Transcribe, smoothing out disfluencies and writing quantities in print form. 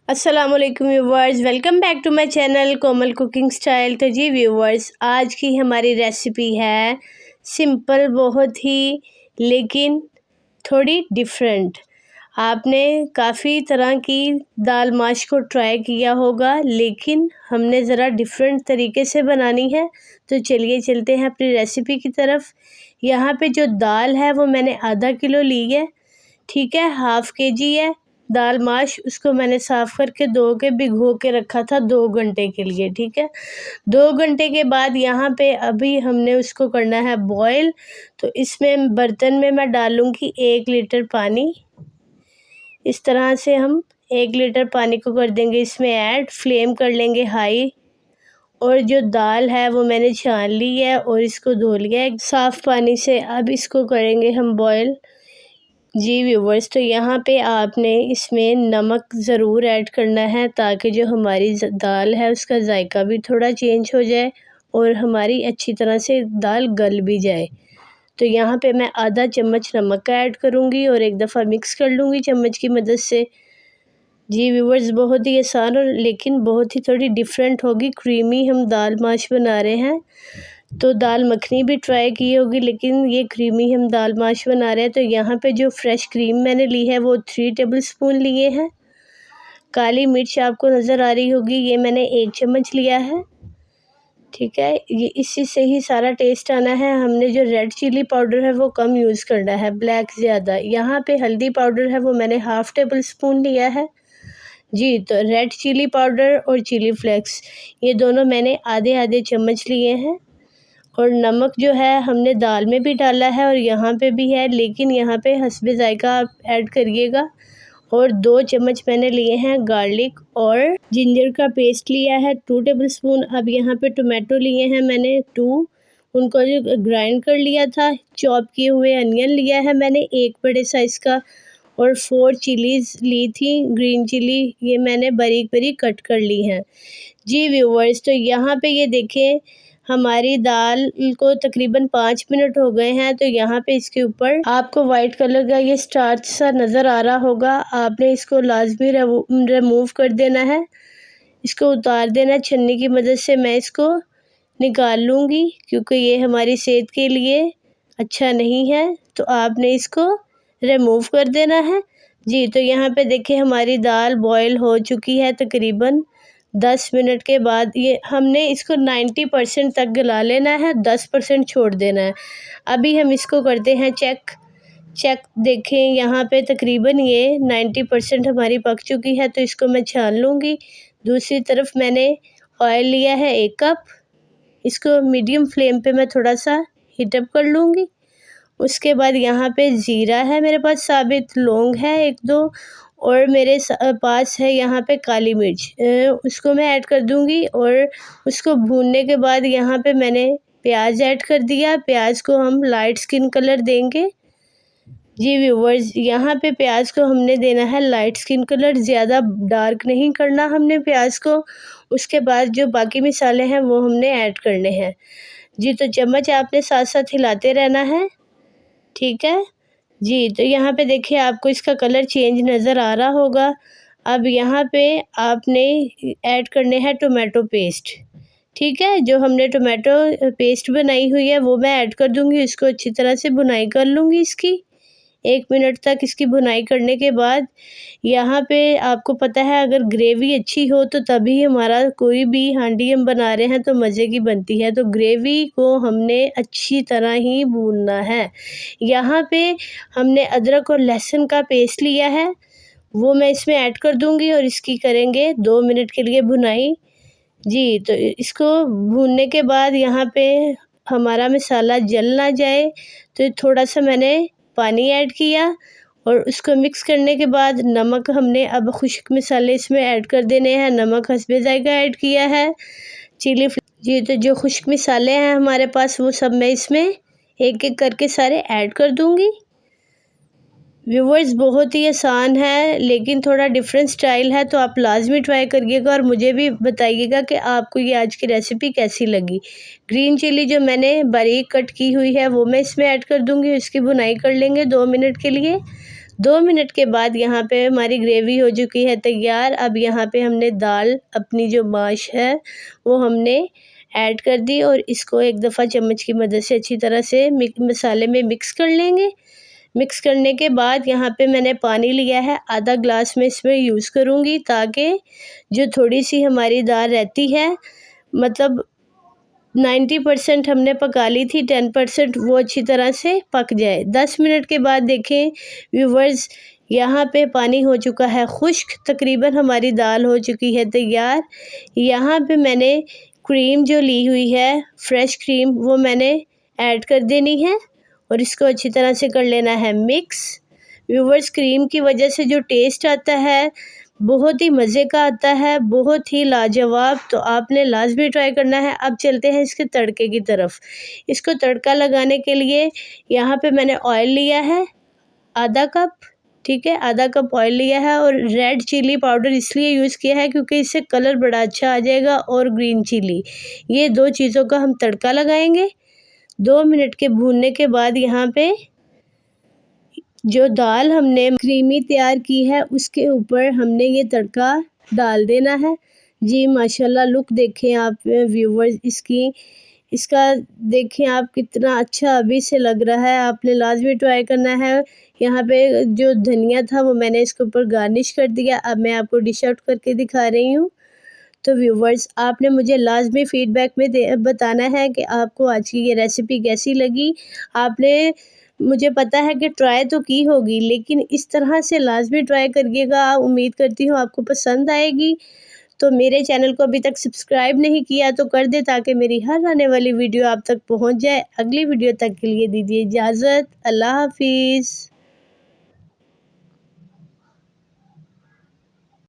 अस्सलाम वालेकुम viewers, welcome back to my channel Komal cooking style. तो जी व्यूवर्स, आज की हमारी रेसिपी है सिंपल बहुत ही, लेकिन थोड़ी डिफरेंट। आपने काफ़ी तरह की दाल माश को ट्राई किया होगा, लेकिन हमने ज़रा डिफरेंट तरीके से बनानी है। तो चलिए चलते हैं अपनी रेसिपी की तरफ। यहाँ पे जो दाल है वो मैंने आधा किलो ली है, ठीक है। हाफ़ केजी है दाल माश, उसको मैंने साफ़ करके धो के भिगो के रखा था 2 घंटे के लिए, ठीक है। 2 घंटे के बाद यहाँ पे अभी हमने उसको करना है बॉयल। तो इसमें बर्तन में मैं डालूँगी 1 लीटर पानी। इस तरह से हम 1 लीटर पानी को कर देंगे इसमें ऐड, फ्लेम कर लेंगे हाई। और जो दाल है वो मैंने छान ली है और इसको धो लिया है साफ़ पानी से। अब इसको करेंगे हम बॉयल। जी व्यूवर्स, तो यहाँ पे आपने इसमें नमक ज़रूर ऐड करना है, ताकि जो हमारी दाल है उसका जायका भी थोड़ा चेंज हो जाए और हमारी अच्छी तरह से दाल गल भी जाए। तो यहाँ पे मैं आधा चम्मच नमक का ऐड करूँगी और एक दफ़ा मिक्स कर लूँगी चम्मच की मदद से। जी व्यूवर्स, बहुत ही आसान और लेकिन बहुत ही थोड़ी डिफरेंट होगी। क्रीमी हम दाल माश बना रहे हैं। तो दाल मखनी भी ट्राई की होगी, लेकिन ये क्रीमी हम दाल माश बना रहे हैं। तो यहाँ पे जो फ्रेश क्रीम मैंने ली है वो 3 टेबलस्पून लिए हैं। काली मिर्च आपको नज़र आ रही होगी, ये मैंने 1 चम्मच लिया है, ठीक है। ये इसी से ही सारा टेस्ट आना है। हमने जो रेड चिली पाउडर है वो कम यूज़ करना है, ब्लैक ज़्यादा। यहाँ पे हल्दी पाउडर है वो मैंने हाफ़ टेबलस्पून लिया है। जी, तो रेड चिली पाउडर और चिली फ्लेक्स ये दोनों मैंने आधे आधे चम्मच लिए हैं। और नमक जो है हमने दाल में भी डाला है और यहाँ पे भी है, लेकिन यहाँ पे हस्बे ज़ायका आप ऐड करिएगा। और 2 चम्मच मैंने लिए हैं गार्लिक और जिंजर का पेस्ट लिया है 2 टेबलस्पून। अब यहाँ पे टोमेटो लिए हैं मैंने 2, उनको जो ग्राइंड कर लिया था। चॉप किए हुए अनियन लिया है मैंने 1 बड़े साइज़ का। और 4 चिलीज़ ली थी ग्रीन चिली, ये मैंने बारीक बारीक कट कर ली हैं। जी व्यूवर्स, तो यहाँ पे ये देखें हमारी दाल को तकरीबन 5 मिनट हो गए हैं। तो यहाँ पे इसके ऊपर आपको वाइट कलर का ये स्टार्च सा नज़र आ रहा होगा, आपने इसको लाजमी रिमूव कर देना है, इसको उतार देना है छन्नी की मदद से। मैं इसको निकाल लूँगी क्योंकि ये हमारी सेहत के लिए अच्छा नहीं है, तो आपने इसको रिमूव कर देना है। जी, तो यहाँ पे देखिए हमारी दाल बॉयल हो चुकी है तकरीबन 10 मिनट के बाद। ये हमने इसको 90% तक गला लेना है, 10% छोड़ देना है। अभी हम इसको करते हैं चेक देखें यहाँ पे तकरीबन ये 90% हमारी पक चुकी है, तो इसको मैं छान लूँगी। दूसरी तरफ मैंने ऑयल लिया है 1 कप, इसको मीडियम फ्लेम पे मैं थोड़ा सा हीटअप कर लूँगी। उसके बाद यहाँ पे ज़ीरा है मेरे पास, साबित लौंग है 1-2 और मेरे पास है यहाँ पे काली मिर्च, उसको मैं ऐड कर दूँगी। और उसको भूनने के बाद यहाँ पे मैंने प्याज ऐड कर दिया। प्याज को हम लाइट स्किन कलर देंगे। जी व्यूवर्स, यहाँ पे प्याज को हमने देना है लाइट स्किन कलर, ज़्यादा डार्क नहीं करना हमने प्याज को। उसके बाद जो बाकी मसाले हैं वो हमने ऐड करने हैं। जी, तो चम्मच आपने साथ साथ हिलाते रहना है, ठीक है। जी, तो यहाँ पे देखिए आपको इसका कलर चेंज नज़र आ रहा होगा। अब यहाँ पे आपने ऐड करने हैं टोमेटो पेस्ट, ठीक है। जो हमने टोमेटो पेस्ट बनाई हुई है वो मैं ऐड कर दूँगी। इसको अच्छी तरह से भुनाई कर लूँगी इसकी 1 मिनट तक। इसकी भुनाई करने के बाद यहाँ पे आपको पता है अगर ग्रेवी अच्छी हो तो तभी हमारा कोई भी हांडी हम बना रहे हैं तो मज़े की बनती है। तो ग्रेवी को हमने अच्छी तरह ही भूनना है। यहाँ पे हमने अदरक और लहसुन का पेस्ट लिया है, वो मैं इसमें ऐड कर दूँगी और इसकी करेंगे 2 मिनट के लिए भुनाई। जी, तो इसको भूनने के बाद यहाँ पे हमारा मसाला जल ना जाए, तो थोड़ा-सा मैंने पानी ऐड किया और उसको मिक्स करने के बाद नमक हमने अब खुश्क मसाले इसमें ऐड कर देने हैं। नमक हस्बे ज़ायका ऐड किया है। जी, तो जो खुश्क मसाले हैं हमारे पास वो सब मैं इसमें एक-एक करके सारे ऐड कर दूँगी। व्यूवर्स, बहुत ही आसान है लेकिन थोड़ा डिफरेंट स्टाइल है, तो आप लाजमी ट्राई करिएगा और मुझे भी बताइएगा कि आपको ये आज की रेसिपी कैसी लगी। ग्रीन चिली जो मैंने बारीक कट की हुई है वो मैं इसमें ऐड कर दूँगी, इसकी भुनाई कर लेंगे 2 मिनट के लिए। 2 मिनट के बाद यहाँ पे हमारी ग्रेवी हो चुकी है तैयार। अब यहाँ पे हमने दाल अपनी जो माश है वो हमने ऐड कर दी और इसको एक दफ़ा चम्मच की मदद से अच्छी तरह से मसाले में मिक्स कर लेंगे। मिक्स करने के बाद यहाँ पे मैंने पानी लिया है, आधा ग्लास में इसमें यूज़ करूँगी ताकि जो थोड़ी सी हमारी दाल रहती है, मतलब 90% हमने पका ली थी, 10% वो अच्छी तरह से पक जाए। 10 मिनट के बाद देखें व्यूवर्स, यहाँ पे पानी हो चुका है खुश्क, तकरीबन हमारी दाल हो चुकी है तैयार। यहाँ पे मैंने क्रीम जो ली हुई है, फ्रेश क्रीम, वो मैंने ऐड कर देनी है और इसको अच्छी तरह से कर लेना है मिक्स। व्यूवर्स, क्रीम की वजह से जो टेस्ट आता है बहुत ही मज़े का आता है, बहुत ही लाजवाब, तो आपने लाजमी ट्राई करना है। अब चलते हैं इसके तड़के की तरफ। इसको तड़का लगाने के लिए यहाँ पे मैंने ऑयल लिया है आधा कप, ठीक है, आधा कप ऑयल लिया है और रेड चिली पाउडर इसलिए यूज़ किया है क्योंकि इससे कलर बड़ा अच्छा आ जाएगा, और ग्रीन चिली, ये 2 चीज़ों का हम तड़का लगाएंगे। 2 मिनट के भूनने के बाद यहाँ पे जो दाल हमने क्रीमी तैयार की है उसके ऊपर हमने ये तड़का डाल देना है। जी माशाल्लाह, लुक देखें आप व्यूवर्स इसका देखें आप कितना अच्छा अभी से लग रहा है। आपने लाजमी ट्राई करना है। यहाँ पे जो धनिया था वो मैंने इसके ऊपर गार्निश कर दिया। अब मैं आपको डिश आउट करके दिखा रही हूँ। तो व्यूवर्स, आपने मुझे लाजमी फ़ीडबैक में बताना है कि आपको आज की ये रेसिपी कैसी लगी। आपने, मुझे पता है कि ट्राई तो की होगी, लेकिन इस तरह से लाजमी ट्राई करिएगा। उम्मीद करती हूँ आपको पसंद आएगी। तो मेरे चैनल को अभी तक सब्सक्राइब नहीं किया तो कर दे ताकि मेरी हर आने वाली वीडियो आप तक पहुँच जाए। अगली वीडियो तक के लिए दीजिए इजाज़त। अल्लाह हाफिज़।